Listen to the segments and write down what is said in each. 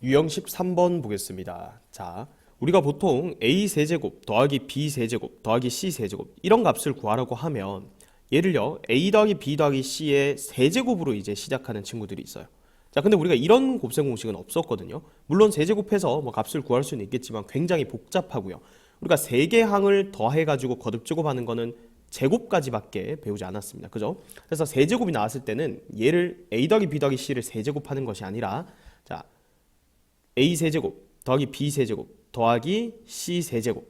유형 13번 보겠습니다. 자, 우리가 보통 a 세제곱 더하기 b 세제곱 더하기 c 세제곱 이런 값을 구하라고 하면 예를요 a 더하기 b 더하기 c의 세제곱으로 이제 시작하는 친구들이 있어요. 자, 근데 우리가 이런 곱셈 공식은 없었거든요. 물론 세제곱해서 뭐 값을 구할 수는 있겠지만 굉장히 복잡하고요. 우리가 세 개 항을 더해가지고 거듭제곱하는 거는 제곱까지밖에 배우지 않았습니다. 그죠? 그래서 세제곱이 나왔을 때는 얘를 a 더하기 b 더하기 c를 세제곱하는 것이 아니라 자 a 세제곱 더하기 b 세제곱 더하기 c 세제곱.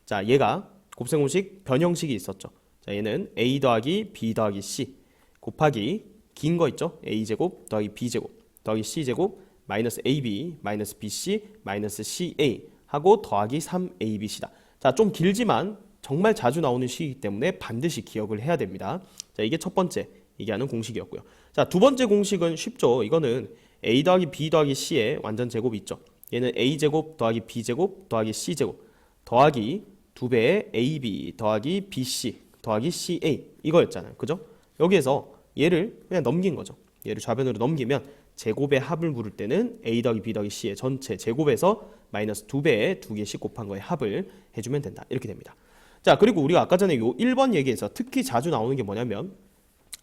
자, 얘가 곱셈 공식 변형식이 있었죠. 자, 얘는 a 더하기 b 더하기 c 곱하기 긴 거 있죠. a 제곱 더하기 b 제곱 더하기 c 제곱 마이너스 ab 마이너스 bc 마이너스 ca 하고 더하기 3abc다. 자, 좀 길지만 정말 자주 나오는 식이기 때문에 반드시 기억을 해야 됩니다. 자, 이게 첫 번째 얘기하는 공식이었고요. 자, 두 번째 공식은 쉽죠. 이거는 a 더하기 b 더하기 c의 완전 제곱이 있죠. 얘는 a 제곱 더하기 b 제곱 더하기 c 제곱 더하기 2배의 ab 더하기 bc 더하기 ca 이거였잖아요. 그죠? 여기에서 얘를 그냥 넘긴 거죠. 얘를 좌변으로 넘기면 제곱의 합을 물을 때는 a 더하기 b 더하기 c의 전체 제곱에서 마이너스 2배의 2개씩 곱한 거의 합을 해주면 된다. 이렇게 됩니다. 자, 그리고 우리가 아까 전에 요 1번 얘기에서 특히 자주 나오는 게 뭐냐면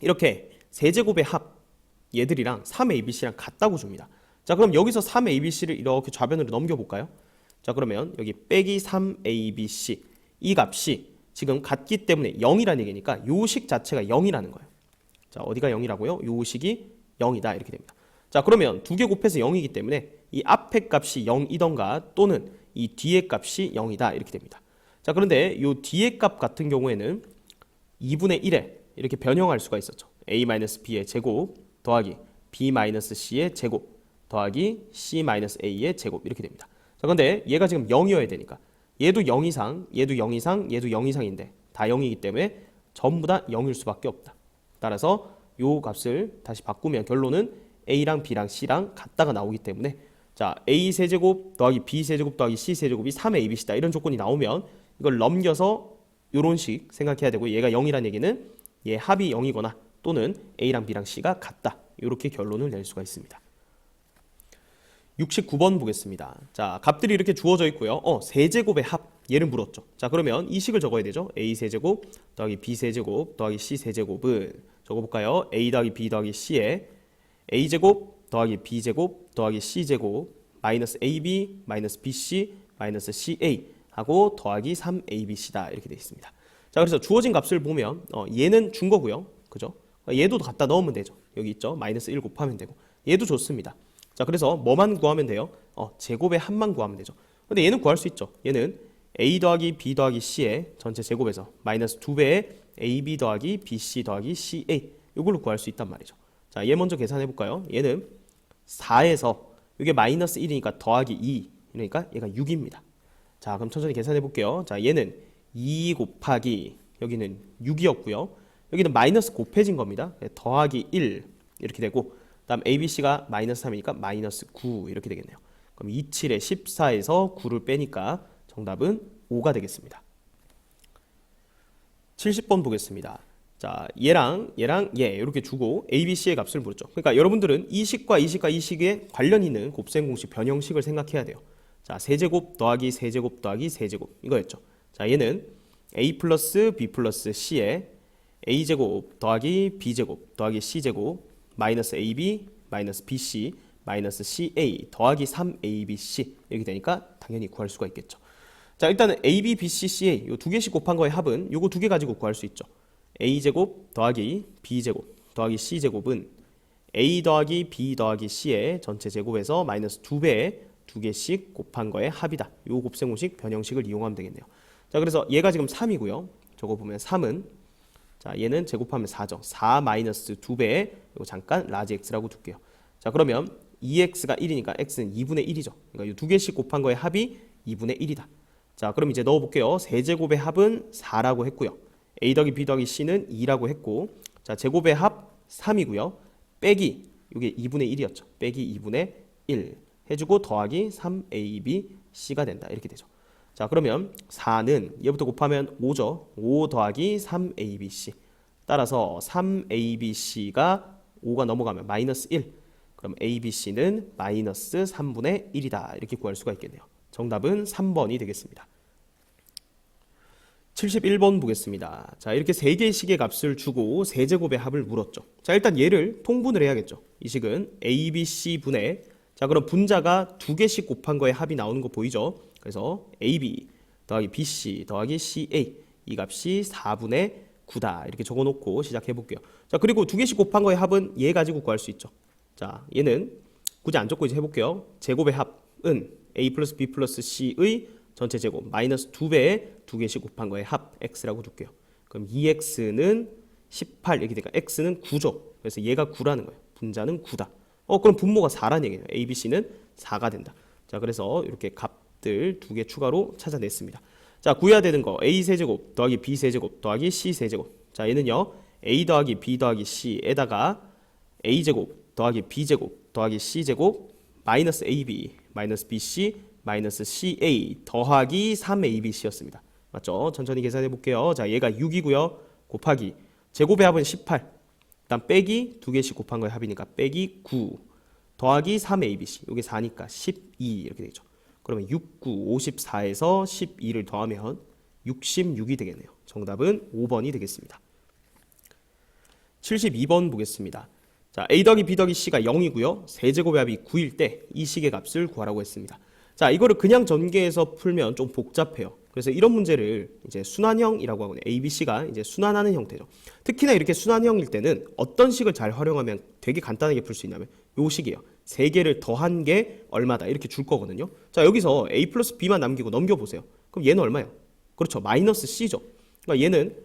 이렇게 세제곱의 합 얘들이랑 3abc랑 같다고 줍니다. 자, 그럼 여기서 3abc를 이렇게 좌변으로 넘겨볼까요? 자, 그러면 여기 빼기 3abc 이 값이 지금 같기 때문에 0이라는 얘기니까 요 식 자체가 0이라는 거예요. 자, 어디가 0이라고요? 요 식이 0이다 이렇게 됩니다. 자, 그러면 두 개 곱해서 0이기 때문에 이 앞에 값이 0이던가 또는 이 뒤에 값이 0이다 이렇게 됩니다. 자, 그런데 요 뒤에 값 같은 경우에는 2분의 1에 이렇게 변형할 수가 있었죠. a-b의 제곱 더하기 b-c의 제곱 더하기 c-a의 제곱 이렇게 됩니다. 자, 근데 얘가 지금 0이어야 되니까 얘도 0 이상, 얘도 0 이상, 얘도 0 이상인데 다 0이기 때문에 전부 다 0일 수밖에 없다. 따라서 요 값을 다시 바꾸면 결론은 a랑 b랑 c랑 같다가 나오기 때문에 자, a 세제곱 더하기 b 세제곱 더하기 c 세제곱이 3abc다 이런 조건이 나오면 이걸 넘겨서 요런 식 생각해야 되고 얘가 0이라는 얘기는 얘 합이 0이거나 또는 a랑 b랑 c가 같다. 이렇게 결론을 낼 수가 있습니다. 69번 보겠습니다. 자, 값들이 이렇게 주어져 있고요. 세제곱의 합 얘를 물었죠. 자, 그러면 이 식을 적어야 되죠. a 세제곱 더하기 b 세제곱 더하기 c 세제곱은 적어볼까요? a 더하기 b 더하기 c에 a 제곱 더하기 b 제곱 더하기 c 제곱 마이너스 ab 마이너스 bc 마이너스 ca 하고 더하기 3abc다 이렇게 되어 있습니다. 자, 그래서 주어진 값을 보면 얘는 준 거고요. 그죠? 얘도 갖다 넣으면 되죠. 여기 있죠. 마이너스 1 곱하면 되고 얘도 좋습니다. 자, 그래서 뭐만 구하면 돼요? 제곱의 합만 구하면 되죠. 근데 얘는 구할 수 있죠. 얘는 a 더하기 b 더하기 c의 전체 제곱에서 마이너스 2배의 ab 더하기 bc 더하기 ca 이걸로 구할 수 있단 말이죠. 자, 얘 먼저 계산해 볼까요? 얘는 4에서 이게 마이너스 1이니까 더하기 2 그러니까 얘가 6입니다. 자, 그럼 천천히 계산해 볼게요. 자, 얘는 2 곱하기 여기는 6이었고요. 여기는 마이너스 곱해진 겁니다. 더하기 1 이렇게 되고 다음 ABC가 마이너스 3이니까 마이너스 9 이렇게 되겠네요. 그럼 27에 14에서 9를 빼니까 정답은 5가 되겠습니다. 70번 보겠습니다. 자, 얘랑 얘 이렇게 주고 ABC의 값을 물었죠. 그러니까 여러분들은 이 식과 이 식과 이 식에 관련 있는 곱셈 공식 변형식을 생각해야 돼요. 자, 세제곱 더하기 세제곱 더하기 세제곱 이거였죠. 자, 얘는 a 플러스 b 플러스 c에 a제곱 더하기 b제곱 더하기 c제곱 마이너스 ab 마이너스 bc 마이너스 ca 더하기 3abc 이렇게 되니까 당연히 구할 수가 있겠죠. 자, 일단은 ab, bc, ca 요 두 개씩 곱한 거의 합은 요거 두 개 가지고 구할 수 있죠. a제곱 더하기 b제곱 더하기 c제곱은 a 더하기 b 더하기 c의 전체 제곱에서 마이너스 2배의 두 개씩 곱한 거의 합이다. 요 곱셈 공식 변형식을 이용하면 되겠네요. 자, 그래서 얘가 지금 3이고요. 저거 보면 3은 자, 얘는 제곱하면 4죠. 4 마이너스 2배에 이거 잠깐 라지 x라고 둘게요. 자, 그러면 2x가 1이니까 x는 2분의 1이죠. 그러니까 이 두 개씩 곱한 거의 합이 2분의 1이다. 자, 그럼 이제 넣어볼게요. 세제곱의 합은 4라고 했고요. a 더하기 b 더하기 c는 2라고 했고 자, 제곱의 합 3이고요. 빼기 이게 2분의 1이었죠. 빼기 2분의 1 해주고 더하기 3ab c가 된다. 이렇게 되죠. 자, 그러면 4는 얘부터 곱하면 5죠. 5 더하기 3abc 따라서 3abc가 5가 넘어가면 마이너스 1 그럼 ABC는 마이너스 3분의 1이다. 이렇게 구할 수가 있겠네요. 정답은 3번이 되겠습니다. 71번 보겠습니다. 자, 이렇게 3개의 식의 값을 주고 세제곱의 합을 물었죠. 자, 일단 얘를 통분을 해야겠죠. 이 식은 ABC 분의, 자, 그럼 분자가 2개씩 곱한 거에 합이 나오는 거 보이죠? 그래서 AB 더하기 BC 더하기 CA, 이 값이 4분의 9다. 이렇게 적어놓고 시작해 볼게요. 자, 그리고 2개씩 곱한 거의 합은 얘 가지고 구할 수 있죠. 자, 얘는 굳이 안 적고 이제 해볼게요. 제곱의 합은 A 플러스 B 플러스 C의 전체 제곱 마이너스 2배에 2개씩 곱한 거의 합 x라고 둘게요. 그럼 2x는 18 이렇게 되니까 x는 9죠. 그래서 얘가 9라는 거예요. 분자는 9다. 그럼 분모가 4라는 얘기예요. A, B, C는 4가 된다. 자, 그래서 이렇게 값들 2개 추가로 찾아냈습니다. 자, 구해야 되는 거 A 세제곱 더하기 B 세제곱 더하기 C 세제곱. 자, 얘는요 A 더하기 B 더하기 C에다가 A 제곱 더하기 B 제곱 더하기 C 제곱 마이너스 AB 마이너스 BC 마이너스 CA 더하기 3ABC였습니다. 맞죠? 천천히 계산해 볼게요. 자, 얘가 6이고요. 곱하기 제곱의 합은 18. 일단 빼기 2개씩 곱한 거의 합이니까 빼기 9 더하기 3ABC. 이게 4니까 12 이렇게 되죠. 그러면 6, 9, 54에서 12를 더하면 66이 되겠네요. 정답은 5번이 되겠습니다. 72번 보겠습니다. 자, A 더하기 B 더하기 C가 0이고요. 세제곱의 합이 9일 때 이 식의 값을 구하라고 했습니다. 자, 이거를 그냥 전개해서 풀면 좀 복잡해요. 그래서 이런 문제를 이제 순환형이라고 하거든요. A, B, C가 이제 순환하는 형태죠. 특히나 이렇게 순환형일 때는 어떤 식을 잘 활용하면 되게 간단하게 풀 수 있냐면 요 식이에요. 3개를 더한 게 얼마다 이렇게 줄 거거든요. 자, 여기서 A 플러스 B만 남기고 넘겨보세요. 그럼 얘는 얼마예요? 그렇죠. 마이너스 C죠. 그러니까 얘는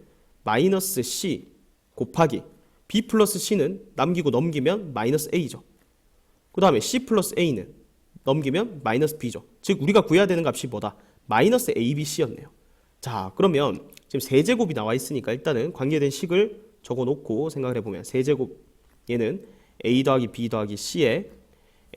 마이너스 C 곱하기 B 플러스 C는 남기고 넘기면 마이너스 A죠. 그 다음에 C 플러스 A는 넘기면 마이너스 B죠. 즉 우리가 구해야 되는 값이 뭐다? 마이너스 ABC였네요. 자, 그러면 지금 세제곱이 나와 있으니까 일단은 관계된 식을 적어놓고 생각을 해보면 세제곱 얘는 A 더하기 B 더하기 C에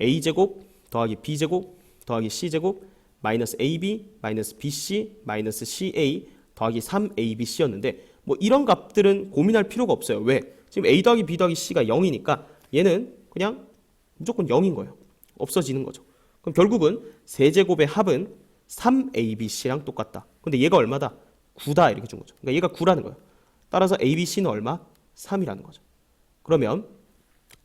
A제곱 더하기 B제곱 더하기 C제곱 마이너스 AB 마이너스 BC 마이너스 CA 더하기 3ABC였는데 뭐 이런 값들은 고민할 필요가 없어요. 왜? 지금 A 더하기 B 더하기 C가 0이니까 얘는 그냥 무조건 0인 거예요. 없어지는 거죠. 그럼 결국은 세제곱의 합은 3ABC랑 똑같다. 근데 얘가 얼마다? 9다 이렇게 준 거죠. 그러니까 얘가 9라는 거예요. 따라서 ABC는 얼마? 3이라는 거죠. 그러면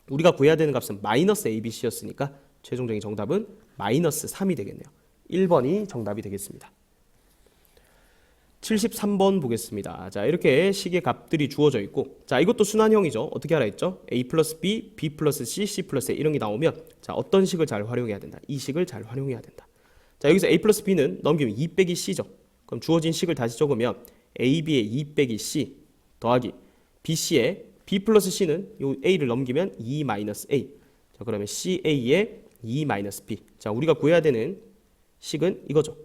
우리가 구해야 되는 값은 마이너스 ABC였으니까 최종적인 정답은 마이너스 3이 되겠네요. 1번이 정답이 되겠습니다. 73번 보겠습니다. 자, 이렇게 식의 값들이 주어져 있고, 자, 이것도 순환형이죠. 어떻게 하라 했죠? A 플러스 B, B 플러스 C, C 플러스 A 이런 게 나오면, 자, 어떤 식을 잘 활용해야 된다? 이 식을 잘 활용해야 된다. 자, 여기서 A 플러스 B는 넘기면 2 빼기 C죠. 그럼 주어진 식을 다시 적으면 AB의 2 빼기 C 더하기 BC의 B 플러스 C는 요 A를 넘기면 2 마이너스 A. 자, 그러면 CA의 2 마이너스 B. 자, 우리가 구해야 되는 식은 이거죠.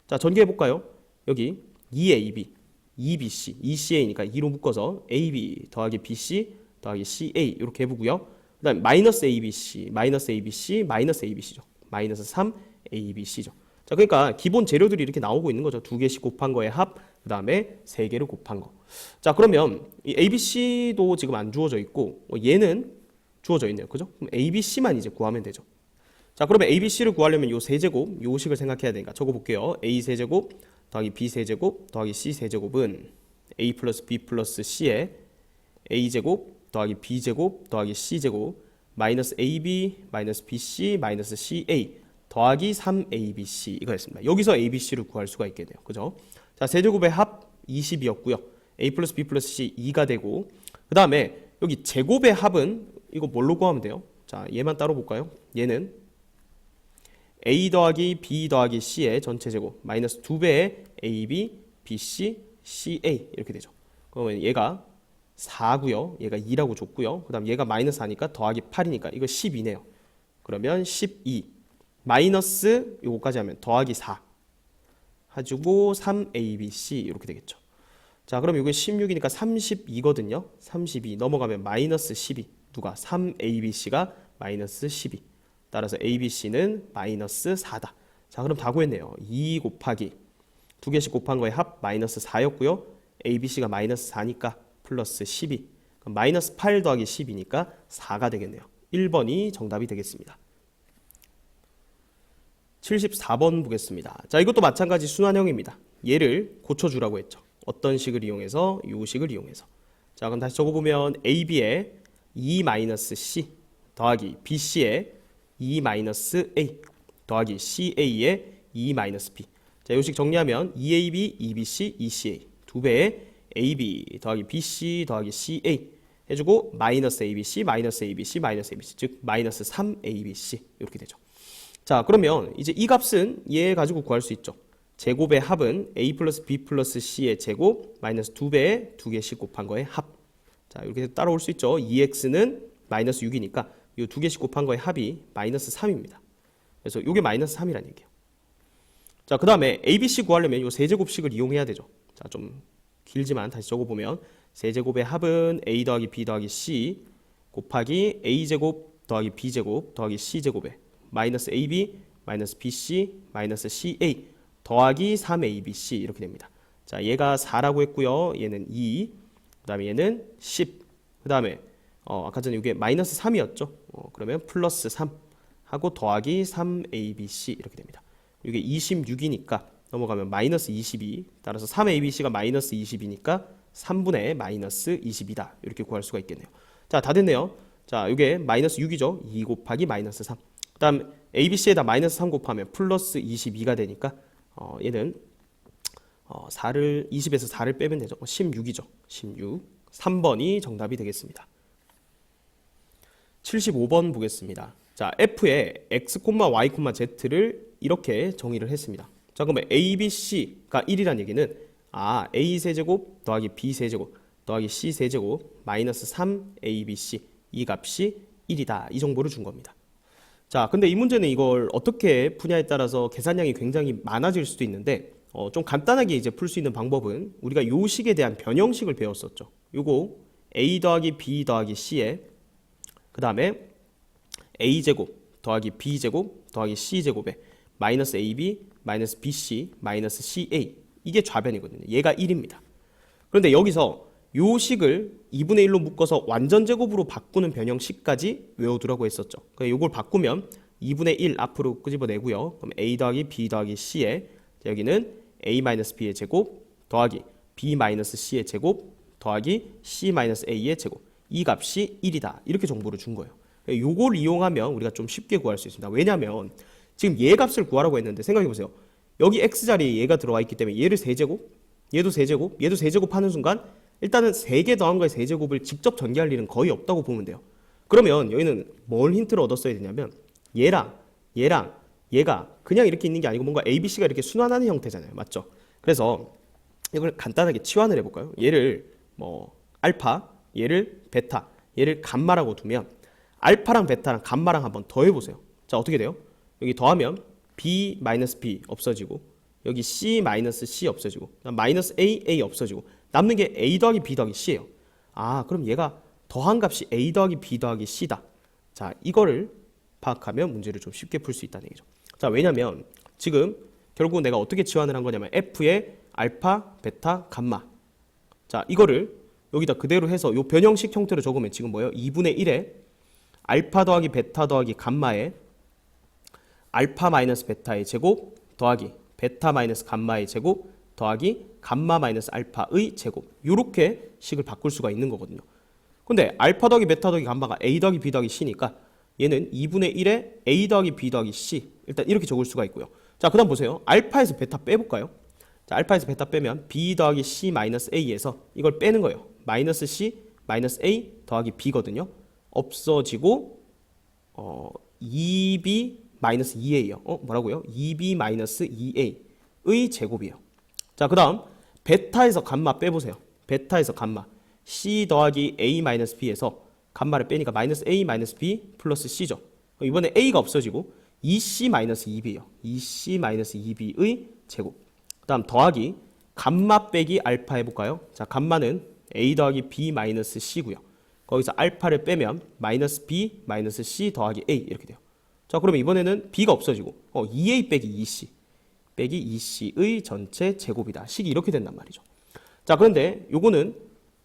자, 전개해 볼까요? 여기 2AB, 2BC, 2CA니까 2로 묶어서 AB 더하기 BC 더하기 CA 이렇게 해보고요. 그 다음에 마이너스 ABC, 마이너스 ABC, 마이너스 ABC죠. 마이너스 3ABC죠. 자, 그러니까 기본 재료들이 이렇게 나오고 있는 거죠. 2개씩 곱한 거의 합, 그 다음에 3개를 곱한 거. 자, 그러면 이 ABC도 지금 안 주어져 있고 얘는 주어져 있네요. 그죠? 그럼 ABC만 이제 구하면 되죠. 자, 그러면 ABC를 구하려면 요 세제곱, 요 식을 생각해야 되니까 적어볼게요. A 세제곱 더하기 B 세제곱 더하기 C 세제곱은 A 플러스 B 플러스 C에 A 제곱 더하기 B 제곱 더하기 C 제곱 마이너스 AB 마이너스 BC 마이너스 CA 더하기 3ABC 이거였습니다. 여기서 ABC를 구할 수가 있겠네요. 그죠? 자, 세제곱의 합 20이었고요. A 플러스 B 플러스 C 2가 되고, 그 다음에 여기 제곱의 합은 이거 뭘로 구하면 돼요? 자, 얘만 따로 볼까요? 얘는 A 더하기 B 더하기 C의 전체 제곱 마이너스 2배의 AB, BC, CA 이렇게 되죠. 그러면 얘가 4고요. 얘가 2라고 줬고요. 그 다음 얘가 마이너스 4니까 더하기 8이니까 이거 12네요. 그러면 12 마이너스 요거까지 하면 더하기 4 해주고 3ABC 이렇게 되겠죠. 자, 그럼 이게 16이니까 32거든요. 32 넘어가면 마이너스 12 누가? 3ABC가 마이너스 12 따라서 ABC는 마이너스 4다. 자, 그럼 다 구했네요. 2 곱하기 2개씩 곱한 거의 합 마이너스 4였고요. ABC가 마이너스 4니까 플러스 12. 그럼 마이너스 8 더하기 10이니까 4가 되겠네요. 1번이 정답이 되겠습니다. 74번 보겠습니다. 자, 이것도 마찬가지 순환형입니다. 얘를 고쳐주라고 했죠. 어떤 식을 이용해서? 이 식을 이용해서. 자, 그럼 다시 적어보면 AB에 E-C 더하기 BC에 E-A 더하기 CA에 E-B. 자, 이 식 정리하면 EAB, EBC, ECA 두 배의 AB 더하기 BC 더하기 CA 해주고 마이너스 ABC, 마이너스 ABC, 마이너스 ABC 즉 마이너스 3ABC 이렇게 되죠. 자, 그러면 이제 이 값은 얘 가지고 구할 수 있죠. 제곱의 합은 A 플러스 B 플러스 C의 제곱 마이너스 2배의 2개씩 곱한 거의 합. 자, 이렇게 해서 따라올 수 있죠. 2x는 마이너스 6이니까 이 2개씩 곱한 거의 합이 마이너스 3입니다. 그래서 이게 마이너스 3이라는 얘기예요. 자, 그 다음에 ABC 구하려면 이 세제곱식을 이용해야 되죠. 자, 좀 길지만 다시 적어보면 세제곱의 합은 A 더하기 B 더하기 C 곱하기 A제곱 더하기 B제곱 더하기 C제곱에 마이너스 AB 마이너스 BC 마이너스 CA 더하기 3ABC 이렇게 됩니다. 자, 얘가 4라고 했고요. 얘는 2, 그 다음에 얘는 10, 그 다음에 아까 전에 이게 마이너스 3이었죠. 그러면 플러스 3 하고 더하기 3ABC 이렇게 됩니다. 이게 26이니까 넘어가면 마이너스 22, 따라서 3ABC가 마이너스 20이니까 3분의 마이너스 20이다. 이렇게 구할 수가 있겠네요. 자, 다 됐네요. 자, 이게 마이너스 6이죠. 2 곱하기 마이너스 3. 그 다음 ABC에다 마이너스 3 곱하면 플러스 22가 되니까 얘는 20에서 4를 빼면 되죠. 16이죠. 16. 3번이 정답이 되겠습니다. 75번 보겠습니다. 자, F에 X, Y, Z를 이렇게 정의를 했습니다. 자, 그러면 ABC가 1이란 얘기는 A 세제곱 더하기 B 세제곱 더하기 C 세제곱 마이너스 3ABC 이 값이 1이다. 이 정보를 준 겁니다. 자, 근데 이 문제는 이걸 어떻게 푸냐에 따라서 계산량이 굉장히 많아질 수도 있는데 좀 간단하게 이제 풀 수 있는 방법은 우리가 요 식에 대한 변형식을 배웠었죠. 요거 A 더하기 B 더하기 C에 그 다음에 A제곱 더하기 B제곱 더하기 C제곱에 마이너스 AB 마이너스 BC 마이너스 CA 이게 좌변이거든요. 얘가 1입니다. 그런데 여기서 요 식을 2분의 1로 묶어서 완전 제곱으로 바꾸는 변형식까지 외워두라고 했었죠. 그러니까 요걸 바꾸면 2분의 1 앞으로 끄집어내고요. 그럼 A 더하기 B 더하기 C에 여기는 A 마이너스 B의 제곱 더하기 B 마이너스 C의 제곱 더하기 C 마이너스 A의 제곱 이 값이 1이다. 이렇게 정보를 준 거예요. 요걸 이용하면 우리가 좀 쉽게 구할 수 있습니다. 왜냐하면 지금 얘 값을 구하라고 했는데 생각해보세요. 여기 X자리에 얘가 들어와 있기 때문에 얘를 세제곱, 얘도 세제곱, 얘도 세제곱 하는 순간 일단은 3개 더한 거의 세제곱을 직접 전개할 일은 거의 없다고 보면 돼요. 그러면 여기는 뭘 힌트를 얻었어야 되냐면 얘랑 얘가 그냥 이렇게 있는 게 아니고 뭔가 ABC가 이렇게 순환하는 형태잖아요. 맞죠? 그래서 이걸 간단하게 치환을 해볼까요? 얘를 알파, 얘를 베타, 얘를 감마라고 두면 알파랑 베타랑 감마랑 한번 더해보세요. 자, 어떻게 돼요? 여기 더하면 B 마이너스 B 없어지고 여기 C 마이너스 C 없어지고 마이너스 A 없어지고 남는 게 A 더하기 B 더하기 C예요. 그럼 얘가 더한 값이 A 더하기 B 더하기 C다. 자, 이거를 파악하면 문제를 좀 쉽게 풀 수 있다는 얘기죠. 자, 왜냐면 지금 결국 내가 어떻게 치환을 한 거냐면 F의 알파, 베타, 감마. 자, 이거를 여기다 그대로 해서 요 변형식 형태로 적으면 지금 뭐예요? 2분의 1에 알파 더하기 베타 더하기 감마에 알파 마이너스 베타의 제곱 더하기 베타 마이너스 감마의 제곱 더하기 감마 마이너스 알파의 제곱 요렇게 식을 바꿀 수가 있는 거거든요. 근데 알파 더하기 베타 더하기 감마가 A 더하기 B 더하기 C니까 얘는 2분의 1에 A 더하기 B 더하기 C 일단 이렇게 적을 수가 있고요. 자, 그 다음 보세요. 알파에서 베타 빼볼까요? 자, 알파에서 베타 빼면 B 더하기 C 마이너스 A에서 이걸 빼는 거예요. 마이너스 C 마이너스 A 더하기 B거든요. 없어지고 2B 마이너스 2A요. 뭐라고요? 2B 마이너스 2A의 제곱이에요. 자, 그 다음 베타에서 감마 빼보세요. 베타에서 감마 C 더하기 A 마이너스 B에서 감마를 빼니까 마이너스 A 마이너스 B 플러스 C죠. 이번에 A가 없어지고 2C 마이너스 2B예요. 2C 마이너스 2B의 제곱. 그 다음 더하기 감마 빼기 알파 해볼까요? 자, 감마는 A 더하기 B 마이너스 C고요. 거기서 알파를 빼면 마이너스 B 마이너스 C 더하기 A 이렇게 돼요. 자, 그러면 이번에는 B가 없어지고 2A 빼기 2C 빼기 2C의 전체 제곱이다. 식이 이렇게 된단 말이죠. 자, 그런데 요거는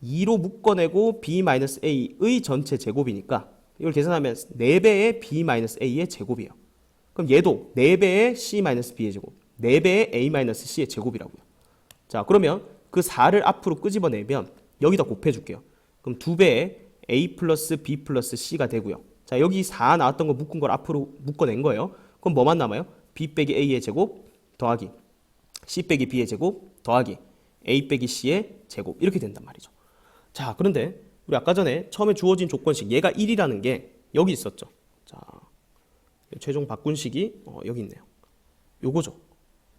2로 묶어내고 B 마이너스 A의 전체 제곱이니까 이걸 계산하면 4배의 b-a의 제곱이에요. 그럼 얘도 4배의 c-b의 제곱, 4배의 a-c의 제곱이라고요. 자, 그러면 그 4를 앞으로 끄집어내면 여기다 곱해줄게요. 그럼 2배의 a 플러스 b 플러스 c가 되고요. 자, 여기 4 나왔던 거 묶은 걸 앞으로 묶어낸 거예요. 그럼 뭐만 남아요? b 빼기 a의 제곱 더하기 c 빼기 b의 제곱 더하기 a 빼기 c의 제곱 이렇게 된단 말이죠. 자, 그런데 우리 아까 전에 처음에 주어진 조건식 얘가 1이라는 게 여기 있었죠. 자, 최종 바꾼식이 여기 있네요. 요거죠.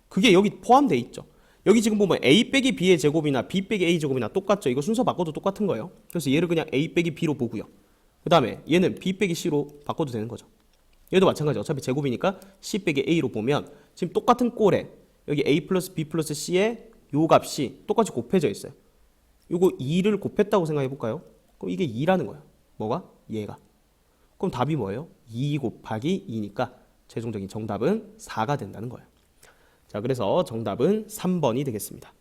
그게 여기 포함되어 있죠. 여기 지금 보면 a 빼기 b의 제곱이나 b 빼기 a 제곱이나 똑같죠. 이거 순서 바꿔도 똑같은 거예요. 그래서 얘를 그냥 a 빼기 b로 보고요. 그 다음에 얘는 b 빼기 c로 바꿔도 되는 거죠. 얘도 마찬가지. 어차피 제곱이니까 c 빼기 a로 보면 지금 똑같은 꼴에 여기 a 플러스 b 플러스 c의 요 값이 똑같이 곱해져 있어요. 요거 2를 곱했다고 생각해 볼까요? 그럼 이게 2라는 거예요. 뭐가? 얘가. 그럼 답이 뭐예요? 2 곱하기 2니까 최종적인 정답은 4가 된다는 거예요. 자, 그래서 정답은 3번이 되겠습니다.